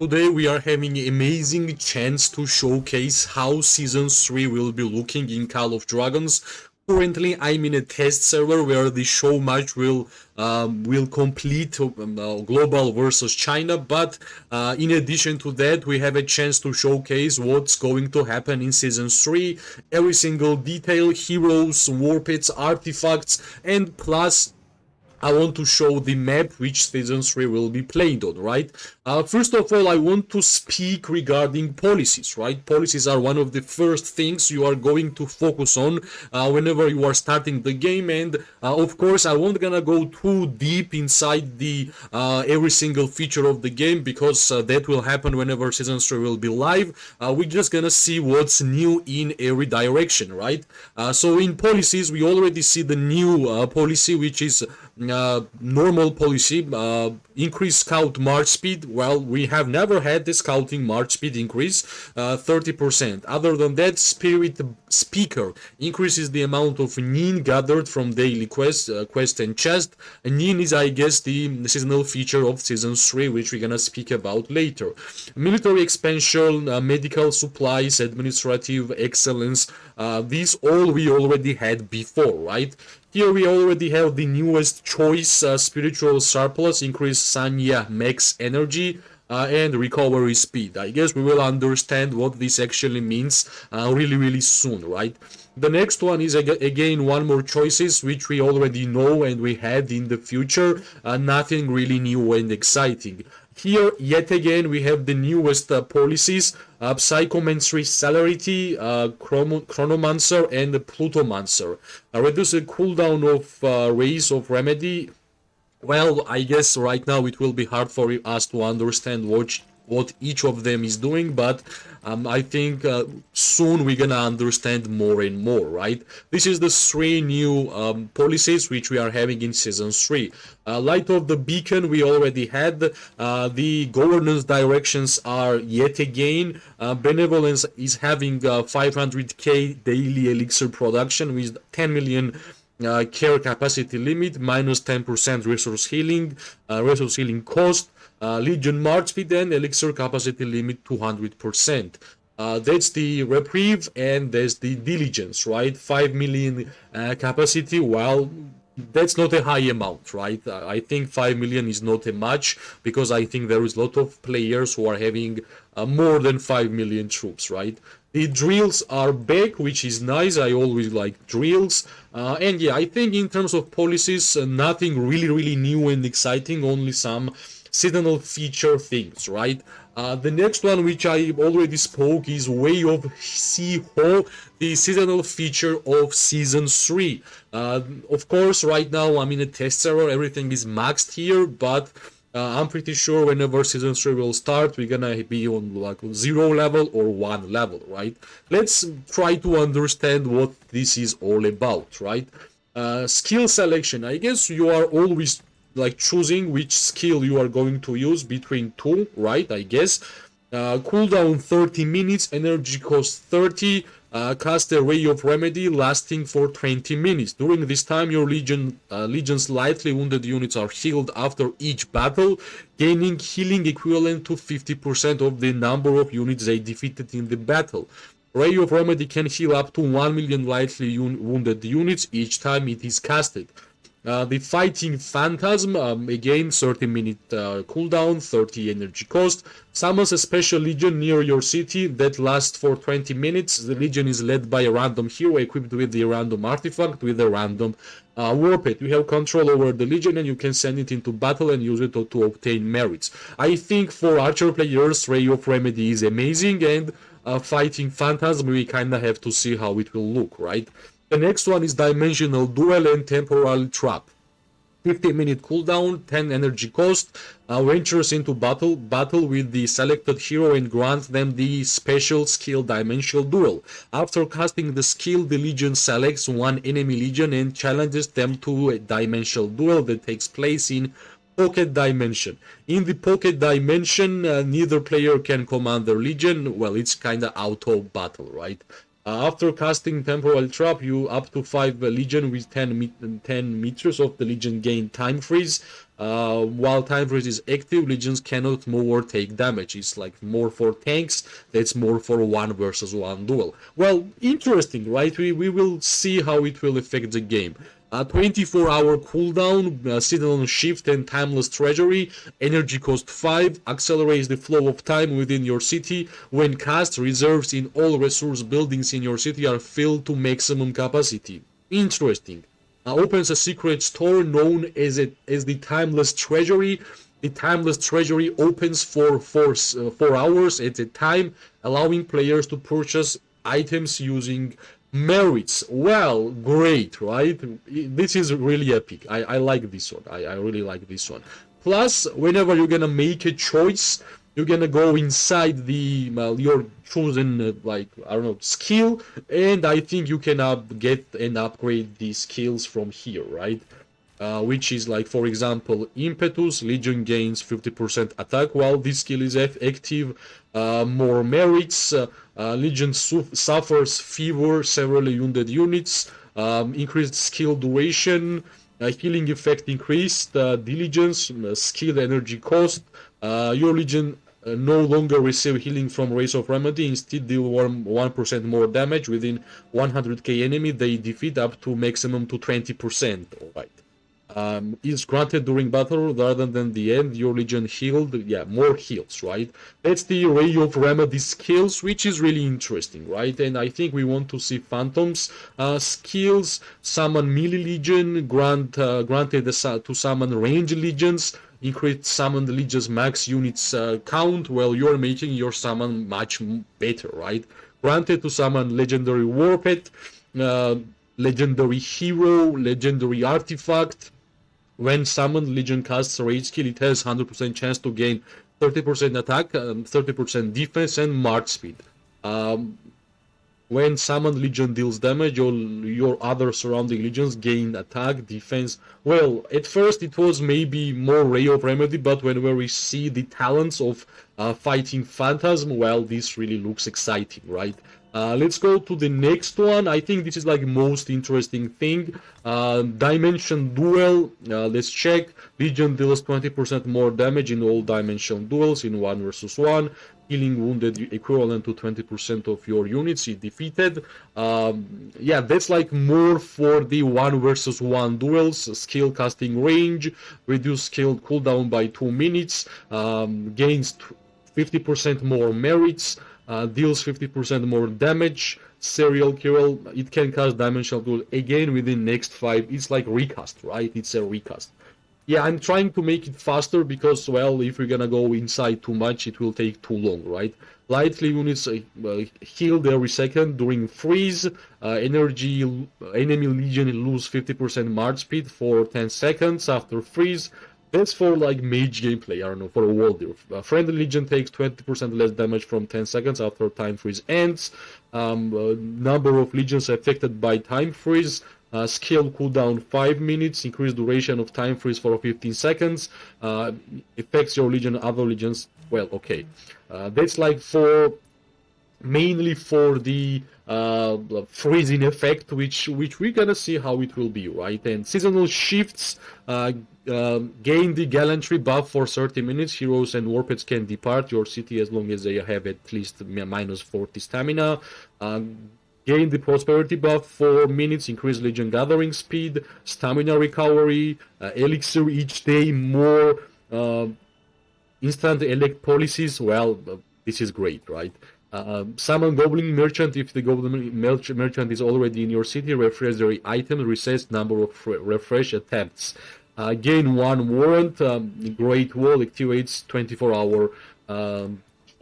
Today we are having an amazing chance to showcase how Season 3 will be looking in Call of Dragons. Currently, I'm in a test server where the Showmatch will complete global versus China. But in addition to that, we have a chance to showcase what's going to happen in Season 3. Every single detail, heroes, warpits, artifacts, and plus I want to show the map which Season 3 will be played on, right? First of all, I want to speak regarding policies, right? Policies are one of the first things you are going to focus on whenever you are starting the game. And of course, I won't gonna go too deep inside the every single feature of the game because that will happen whenever Season 3 will be live. We're just gonna see what's new in every direction, right? So in policies, we already see the new policy, which is normal policy, increase scout march speed. Well, we have never had the scouting march speed increase 30%. Other than that, spirit speaker increases the amount of nin gathered from daily quest and chest. And nin is, I guess, the seasonal feature of season 3, which we're gonna speak about later. Military expansion, medical supplies, administrative excellence, these all we already had before, right? Here we already have the newest choice, spiritual surplus, increase Sanya max energy, and recovery speed. I guess we will understand what this actually means really soon, right? The next one is again one more choices which we already know and we had in the future, nothing really new and exciting. Here, yet again, we have the newest policies, Psychomancy, Celerity, Chronomancer, and Plutomancer. Reduce the cooldown of Rays of Remedy. Well, I guess right now it will be hard for us to understand what each of them is doing, but I think soon we're gonna understand more and more, right? This is the 3 new policies which we are having in season 3. Light of the beacon we already had. The governance directions are yet again. Benevolence is having 500k daily elixir production with 10 million care capacity limit, minus 10% resource healing cost. Legion March speed and elixir capacity limit 200%. That's the reprieve and there's the diligence, right? 5 million capacity. Well, that's not a high amount, right? I think 5 million is not a much because I think there is a lot of players who are having more than 5 million troops, right? The drills are back, which is nice. I always like drills. And yeah, I think in terms of policies, nothing really new and exciting, only some seasonal feature things, right? The next one, which I already spoke, is Way of Sea-Ho, the seasonal feature of Season 3. Of course, right now I'm in a test server, everything is maxed here, but I'm pretty sure whenever Season 3 will start, we're gonna be on like 0 level or 1 level, right? Let's try to understand what this is all about, right? Skill selection. I guess you are always like choosing which skill you are going to use between 2, right? I guess. Cooldown 30 minutes, energy cost 30, cast a Ray of Remedy lasting for 20 minutes. During this time, your Legion's lightly wounded units are healed after each battle, gaining healing equivalent to 50% of the number of units they defeated in the battle. Ray of Remedy can heal up to 1 million lightly wounded units each time it is casted. The Fighting Phantasm, again 30-minute cooldown, 30 energy cost. Summons a special legion near your city that lasts for 20 minutes. The legion is led by a random hero equipped with the random artifact with a random warpit. You have control over the legion and you can send it into battle and use it to obtain merits. I think for archer players, Ray of Remedy is amazing, and Fighting Phantasm, we kinda have to see how it will look, right? The next one is Dimensional Duel and Temporal Trap. 15-minute cooldown, 10 energy cost, ventures into battle with the selected hero and grants them the special skill Dimensional Duel. After casting the skill, the legion selects one enemy legion and challenges them to a Dimensional Duel that takes place in Pocket Dimension. In the Pocket Dimension, neither player can command their legion. Well, it's kinda auto battle, right? After casting Temporal Trap, you up to 5 Legion with 10 meters of the Legion gain time freeze. While time freeze is active, legions cannot move or take damage. It's like more for tanks. That's more for 1 versus 1 duel. Well, interesting, right? We will see how it will affect the game. 24-hour cooldown, seasonal shift and timeless treasury, energy cost 5, accelerates the flow of time within your city. When cast, reserves in all resource buildings in your city are filled to maximum capacity. Interesting. Opens a secret store known as the timeless treasury. The timeless treasury opens for 4 hours at a time, allowing players to purchase items using merits. Well, great, right? This is really epic. I like this one. I really like this one. Plus, whenever you're gonna make a choice, you're gonna go inside the your chosen like I don't know skill, and I think you can get and upgrade the skills from here, right? Which is like, for example, impetus. Legion gains 50% attack while this skill is active. More merits. Legion suffers fever severely wounded units. Increased skill duration. Healing effect increased. Diligence. Skill energy cost. Your legion no longer receive healing from Race of Remedy, instead deal 1% more damage within 100k enemy they defeat up to maximum to 20%. Alright. Is granted during battle rather than the end. Your legion healed, yeah, more heals, right? That's the Ray of Remedy skills, which is really interesting, right? And I think we want to see Phantom's skills. Summon melee legion, granted to summon range legions, increase summon the legion's max units count while you're making your summon much better, right? Granted to summon legendary warped, legendary hero, legendary artifact. When summoned, legion casts a rage skill, it has 100% chance to gain 30% attack, 30% defense, and march speed. When summoned legion deals damage, your other surrounding legions gain attack, defense. Well, at first it was maybe more Ray of Remedy, but when we see the talents of fighting Phantasm, well, this really looks exciting, right? Let's go to the next one. I think this is like most interesting thing. Dimension duel. Let's check. Legion deals 20% more damage in all dimension duels in 1 versus 1. Healing wounded equivalent to 20% of your units you defeated. Yeah, that's like more for the 1 versus 1 duels. Skill casting range. Reduce skill cooldown by 2 minutes. Gains 50% more merits. Deals 50% more damage. Serial killer. It can cast dimensional duel again within next 5. It's like recast, right? It's a recast. Yeah, I'm trying to make it faster because, well, if we're gonna go inside too much, it will take too long, right? Lightly units healed every second during freeze. Enemy legion lose 50% march speed for 10 seconds after freeze. That's for like mage gameplay, I don't know, for a world. Friendly legion takes 20% less damage from 10 seconds after time freeze ends. Number of legions affected by time freeze. Skill cooldown 5 minutes, increased duration of time freeze for 15 seconds, affects your legion, other legions. Well, okay, that's like for mainly for the freezing effect, which we're gonna see how it will be, right? And seasonal shifts gain the gallantry buff for 30 minutes. Heroes and warpeds can depart your city as long as they have at least minus 40 stamina. Gain the prosperity buff for minutes, increase legion gathering speed, stamina recovery, elixir each day, more instant elect policies. Well, this is great, right? Summon goblin merchant if the goblin merchant is already in your city. Refresh their items, resets number of refresh attempts. Gain 1 warrant. Great wall activates 24-hour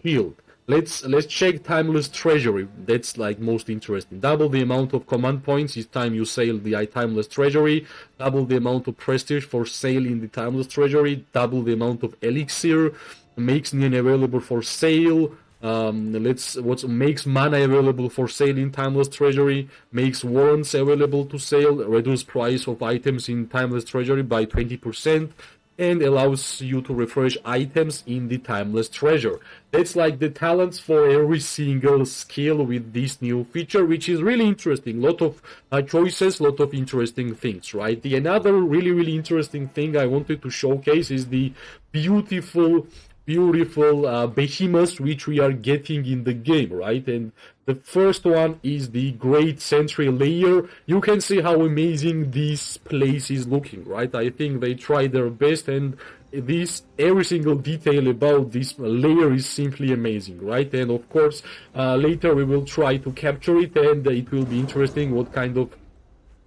shield. Let's check timeless treasury. That's like most interesting. Double the amount of command points each time you sail the timeless treasury. Double the amount of prestige for sale in the timeless treasury. Double the amount of elixir. Makes Nian available for sale. What makes mana available for sale in timeless treasury. Makes warrants available to sale. Reduce price of items in timeless treasury by 20%. and allows you to refresh items in the timeless treasure. That's like the talents for every single skill with this new feature, which is really interesting. Lot of choices, lot of interesting things, right? The another really interesting thing I wanted to showcase is the beautiful behemoths which we are getting in the game, right? And the first one is the Great Sentry Lair. You can see how amazing this place is looking, right? I think they tried their best, and this every single detail about this layer is simply amazing, right? And of course, later we will try to capture it, and it will be interesting what kind of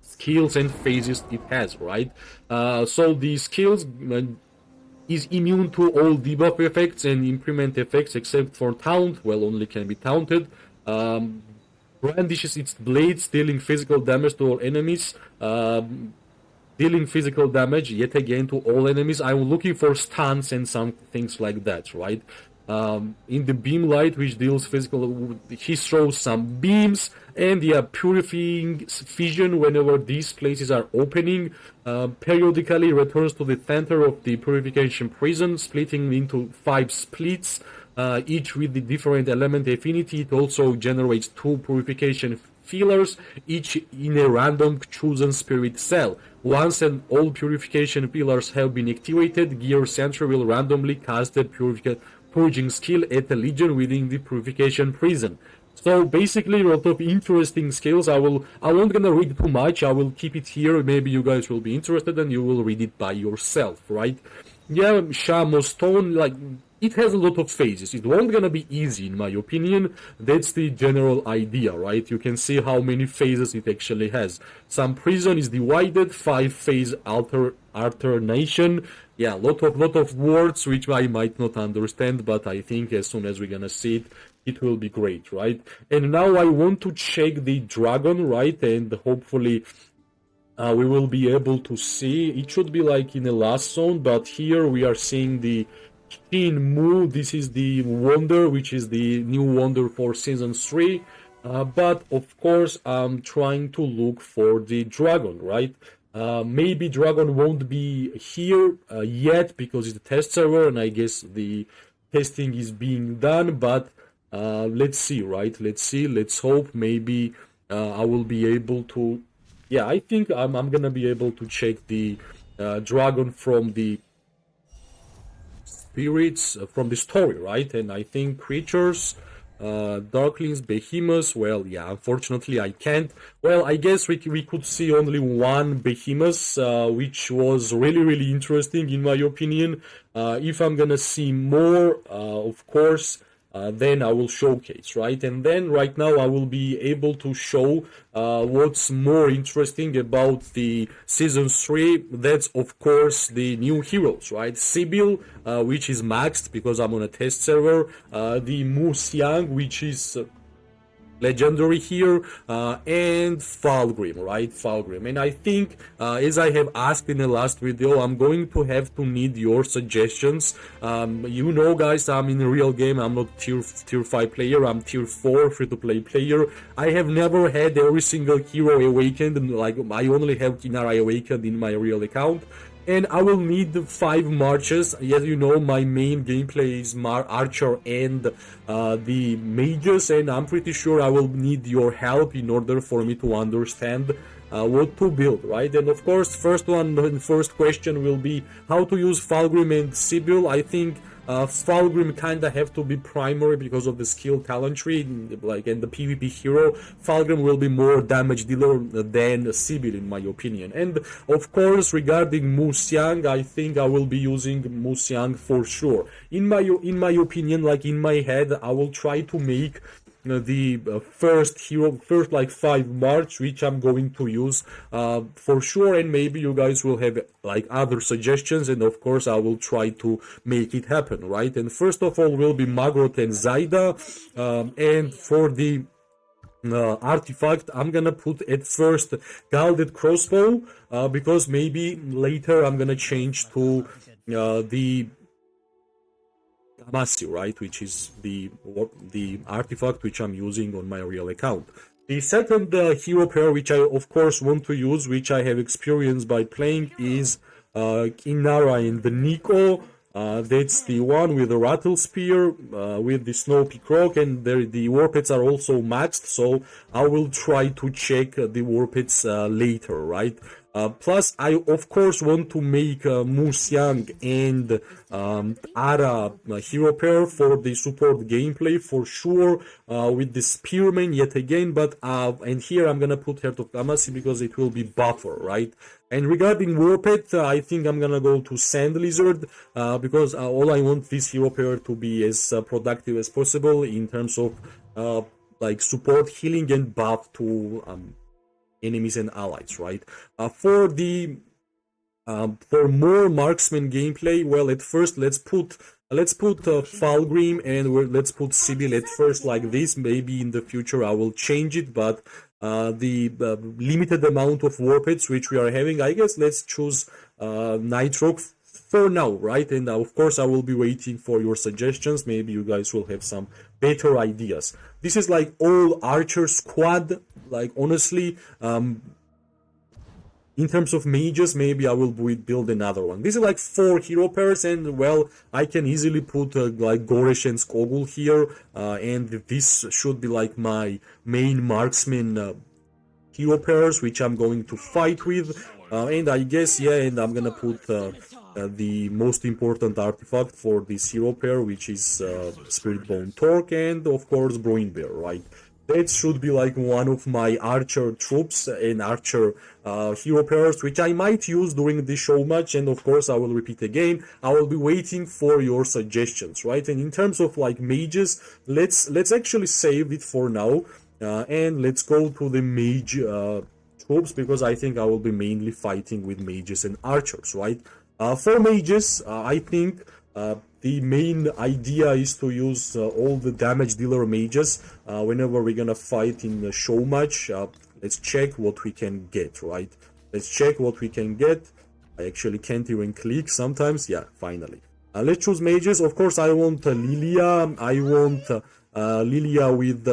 skills and phases it has, right? So the skills is immune to all debuff effects and implement effects except for taunt. Well, only can be taunted. Brandishes its blades, dealing physical damage to all enemies. Dealing physical damage yet again to all enemies. I'm looking for stuns and some things like that, right? In the beam light, which deals physical, he throws some beams, and purifying vision whenever these places are opening. Periodically returns to the center of the purification prison, splitting into 5 splits, each with the different element affinity. It also generates 2 purification fillers, each in a random chosen spirit cell. Once and all purification pillars have been activated, Gear Sentry will randomly cast a purging skill at a legion within the purification prison. So basically, a lot of interesting skills. I'm not gonna read too much. I will keep it here. Maybe you guys will be interested and you will read it by yourself, right? Yeah, Shamo Stone, like, it has a lot of phases. It won't gonna be easy, in my opinion. That's the general idea, right? You can see how many phases it actually has. Some prison is divided, 5-phase alternation. Yeah, lot of words which I might not understand, but I think as soon as we're gonna see it, it will be great, right? And now I want to check the dragon, right? And hopefully we will be able to see. It should be like in the last zone, but here we are seeing the Shin Mu. This is the wonder, which is the new wonder for season 3. But of course, I'm trying to look for the dragon, right? Maybe dragon won't be here yet because it's a test server, and I guess the testing is being done. But let's see, right? Let's see. Let's hope. Maybe I will be able to. Yeah, I think I'm gonna be able to check the dragon from the spirits from the story, right? And I think creatures, darklings, behemoths. Well, yeah, unfortunately I can't. Well, I guess we could see only one behemoth, which was really interesting in my opinion. If I'm gonna see more, of course, then I will showcase, right? And then right now I will be able to show what's more interesting about the season 3. That's of course the new heroes, right? Sybil, which is maxed because I'm on a test server. The Mu Xiang, which is legendary here, and Falgrim, right? Falgrim. And I think, as I have asked in the last video, I'm going to have to need your suggestions. You know, guys, I'm in a real game. I'm not tier 5 player. I'm tier 4 free-to-play player. I have never had every single hero awakened. Like, I only have Inara awakened in my real account. And I will need 5 marches. As you know, my main gameplay is Archer and the mages, and I'm pretty sure I will need your help in order for me to understand what to build, right? And of course, first question will be how to use Falgrim and Sybil. I think Falgrim kinda have to be primary because of the skill talent tree, like, and the PvP hero. Falgrim will be more damage dealer than Sybil, in my opinion. And of course, regarding Mu Xiang, I think I will be using Mu Xiang for sure. In my opinion, like in my head, I will try to make the first like 5 March, which I'm going to use for sure, and maybe you guys will have like other suggestions, and of course I will try to make it happen, right? And first of all will be Magrot and Zaida, and for the artifact I'm gonna put at first Gilded Crossbow, because maybe later I'm gonna change to the Damasi, right, which is the artifact which I'm using on my real account. The second hero pair which I of course want to use, which I have experience by playing, is Inara and the Nico. That's the one with the Rattle Spear, with the Snow Peak Rock, and the Warpets are also matched, so I will try to check the Warpets later, right? Plus, I of course want to make Musyang and Ara hero pair for the support gameplay for sure, with the Spearman yet again, but and here I'm gonna put Heart of Kamasi because it will be buffer, right? And regarding Warpet, I think I'm gonna go to Sand Lizard because all I want this hero pair to be as productive as possible in terms of like support, healing, and buff to enemies and allies, right? For more marksman gameplay, well, at first let's put Falgrim and let's put Sybil at first like this. Maybe in the future I will change it, but the limited amount of warpets which we are having, I guess let's choose Nitroke for now, right? And of course I will be waiting for your suggestions. Maybe you guys will have some better ideas. This is like all archer squad. Like honestly, in terms of mages, maybe I will build another one. This is like 4 hero pairs, and well, I can easily put like Goresh and Skogul here, and this should be like my main marksman hero pairs, which I'm going to fight with. And I guess, yeah, and I'm gonna put the most important artifact for this hero pair, which is Spirit Bone Torque, and of course Bruin Bear, right? That should be like one of my archer troops and archer hero pairs, which I might use during the show match. And of course, I will repeat again. I will be waiting for your suggestions, right? And in terms of like mages, let's actually save it for now, and let's go to the mage troops, because I think I will be mainly fighting with mages and archers, right? For mages, I think the main idea is to use all the damage dealer mages whenever we're gonna fight in the show match. Let's check what we can get, right? Let's check what we can get. I actually can't even click sometimes. Yeah, finally. Let's choose mages. Of course, I want Lilia. I want Lilia with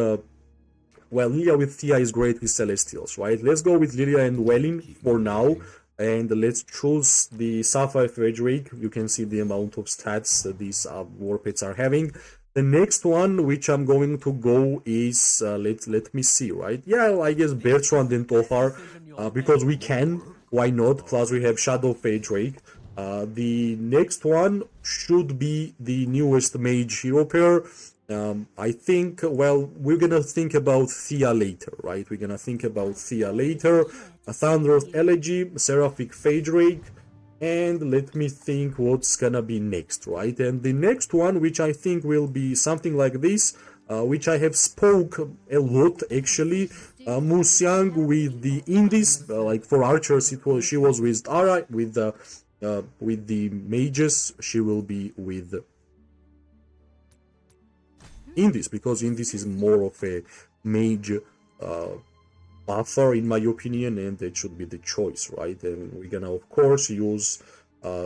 well, Lilia with Thea is great with Celestials, right? Let's go with Lilia and Welling for now. And let's choose the Sapphire Frederick. You can see the amount of stats that these warpets are having. The next one, which I'm going to go is, let me see, right? Yeah, I guess Bertrand and Tohar, because we can. Why not? Plus we have Shadow Frederick. The next one should be the newest mage hero pair. I think, well, we're gonna think about Thea later, right? We're gonna think about Thea later. A Thunderous Elegy, Seraphic Phaedrake, and let me think what's gonna be next, right? And the next one, which I think will be something like this, which I have spoke a lot actually, Musyang with the Indies, like for archers, she was with Ara, with the mages, she will be with Indies, because Indies is more of a mage buffer in my opinion, and that should be the choice, right? And we're gonna of course use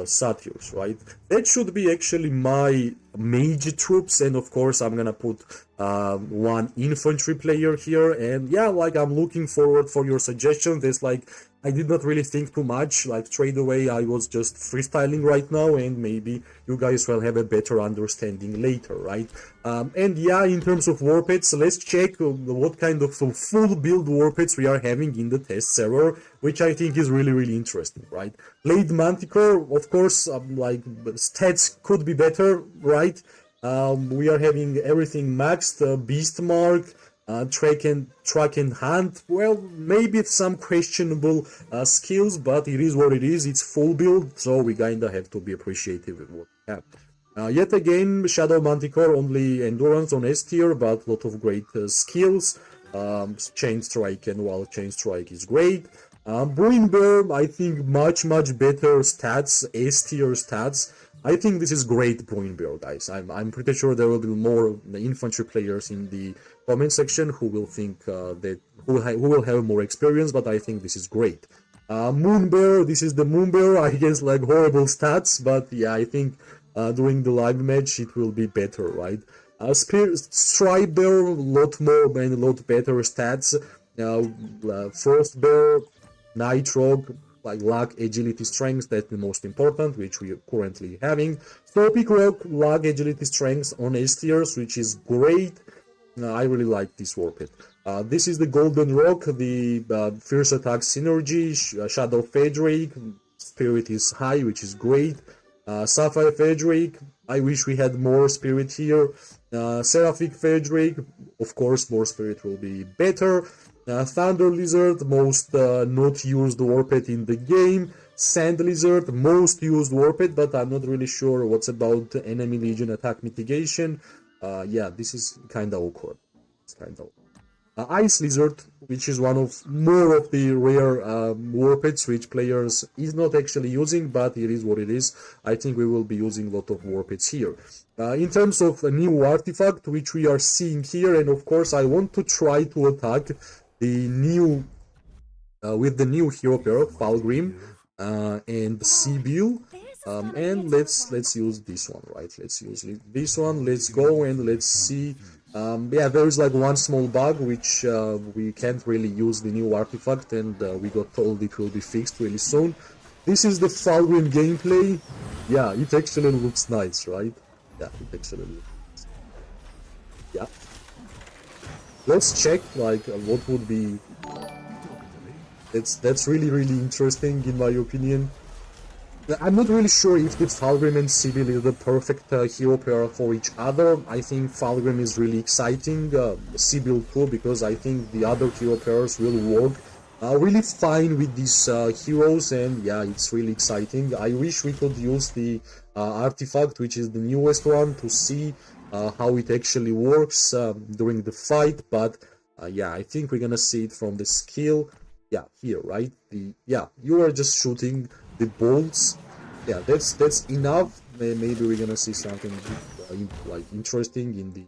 Satyrs, right? That should be actually my mage troops, and of course I'm gonna put one infantry player here. And yeah, like I'm looking forward for your suggestions. There's like, I did not really think too much, like straight away I was just freestyling right now, and maybe you guys will have a better understanding later, right? And yeah, in terms of warpets, let's check what kind of full build warpets we are having in the test server, which I think is really interesting, right? Blade Manticore, of course, like stats could be better, right? We are having everything maxed, Beast Mark, track and hunt. Well, maybe it's some questionable skills, but it is what it is. It's full build, so we kinda have to be appreciative of what we have. Yet again, Shadow Manticore, only endurance on S tier, but a lot of great skills. Chain Strike, and while Chain Strike is great. Bruin Bear, I think much better stats, S tier stats. I think this is great Bruin Bear, guys. I'm pretty sure there will be more infantry players in the comment section who will think who will have more experience, but I think this is great. Moon Bear, this is the Moon Bear. I guess like horrible stats, but yeah, I think during the live match it will be better, right? Stripe Bear, a lot more and a lot better stats. Frost Bear, Night Rogue, like luck, agility, strength, that's the most important, which we are currently having. So pick rock, luck, agility, strength on S tiers, which is great. I really like this warp pit. This is the golden rock, the fierce attack synergy, shadow fade drake, spirit is high, which is great. Sapphire fade drake, I wish we had more spirit here. Seraphic fade drake, of course more spirit will be better. Thunder lizard, most not used warped in the game. Sand lizard, most used warped, but I'm not really sure what's about enemy legion attack mitigation. Yeah, this is kinda awkward. It's kinda Ice Lizard, which is one of more of the rare warpeds which players is not actually using, but it is what it is. I think we will be using a lot of warpeds here. In terms of a new artifact which we are seeing here, and of course I want to try to attack the new with the new hero pair, Falgrim and Sybil. And let's use this one, right? Let's use this one. Let's go and let's see. Yeah, there is like one small bug which we can't really use the new artifact, and we got told it will be fixed really soon. This is the Falgrim gameplay. Yeah, it actually looks nice, right? Yeah, it actually looks nice. Yeah. Let's check like what would be. That's really interesting in my opinion. I'm not really sure if the Falgrim and Sybil is the perfect hero pair for each other. I think Falgrim is really exciting, Sybil too, because I think the other hero pairs will work really fine with these heroes, and yeah, it's really exciting. I wish we could use the artifact, which is the newest one, to see how it actually works during the fight, but yeah, I think we're gonna see it from the skill. Yeah, here, right? Yeah, you are just shooting the bolts. Yeah, that's enough. Maybe we're gonna see something like interesting in the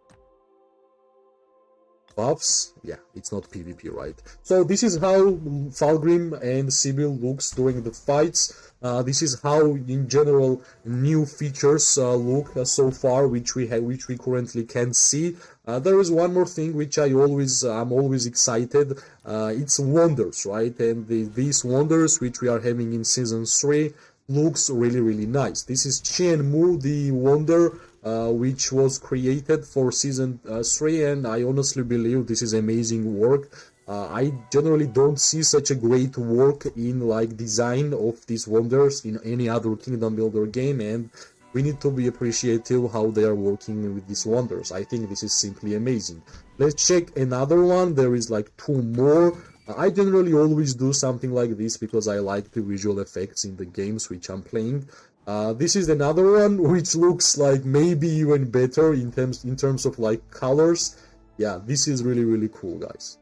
buffs. Yeah, it's not PvP, right? So this is how Falgrim and Sybil looks during the fights. This is how, in general, new features look so far, which we currently can see. There is one more thing which I'm always excited. It's wonders, right? And these wonders which we are having in season 3 looks really nice. This is Mu, the wonder which was created for season 3, and I honestly believe this is amazing work. I generally don't see such a great work in like design of these wonders in any other Kingdom Builder game, and we need to be appreciative how they are working with these wonders. I think this is simply amazing. Let's check another one. There is like 2 more. I generally always do something like this because I like the visual effects in the games which I'm playing. This is another one which looks like maybe even better in terms of like colors. Yeah, this is really cool, guys.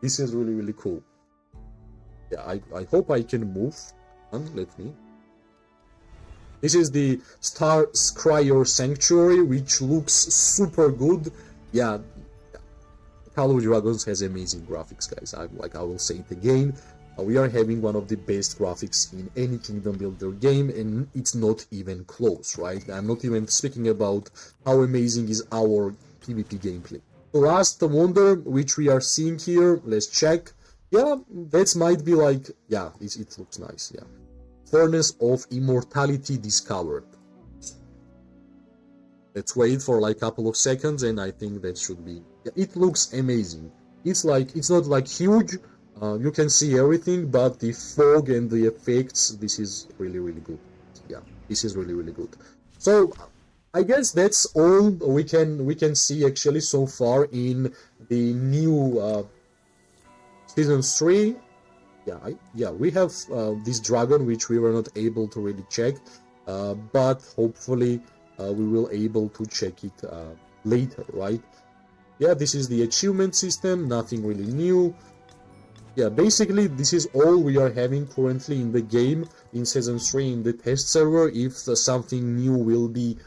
This is really cool. Yeah, I hope I can move. Let me. This is the Star Scryer Sanctuary, which looks super good. Yeah, Call of Dragons has amazing graphics, guys. I will say it again. We are having one of the best graphics in any Kingdom Builder game, and it's not even close, right? I'm not even speaking about how amazing is our PvP gameplay. The last wonder which we are seeing here, let's check. Yeah, that might be like, yeah, it looks nice, yeah. Furnace of Immortality discovered. Let's wait for like a couple of seconds, and I think that should be. Yeah, it looks amazing. It's not like huge. You can see everything, but the fog and the effects, this is really good. Yeah, this is really good. So I guess that's all we can see actually so far in the new season 3. Yeah, we have this dragon which we were not able to really check, but hopefully we will able to check it later, right? Yeah, this is the achievement system, nothing really new. Yeah, basically this is all we are having currently in the game in season 3 in the test server. If something new will be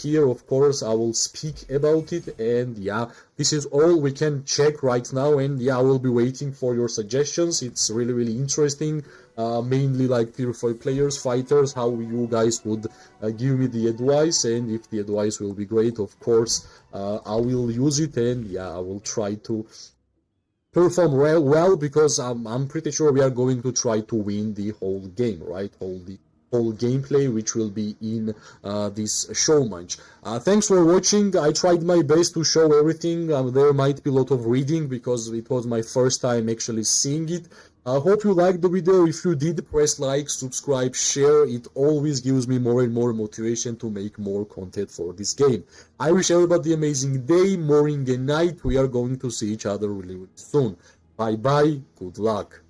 here, of course I will speak about it, and yeah, this is all we can check right now, and yeah, I will be waiting for your suggestions. It's really interesting, mainly like tier 4 players, fighters, how you guys would give me the advice, and if the advice will be great, of course I will use it, and yeah, I will try to perform well because I'm pretty sure we are going to try to win the whole game, right? Whole gameplay, which will be in this Showmatch. Thanks for watching. I tried my best to show everything. There might be a lot of reading because it was my first time actually seeing it. I hope you liked the video. If you did, press like, subscribe, share. It always gives me more and more motivation to make more content for this game. I wish everybody an amazing day, morning and night. We are going to see each other really, really soon. Bye bye. Good luck.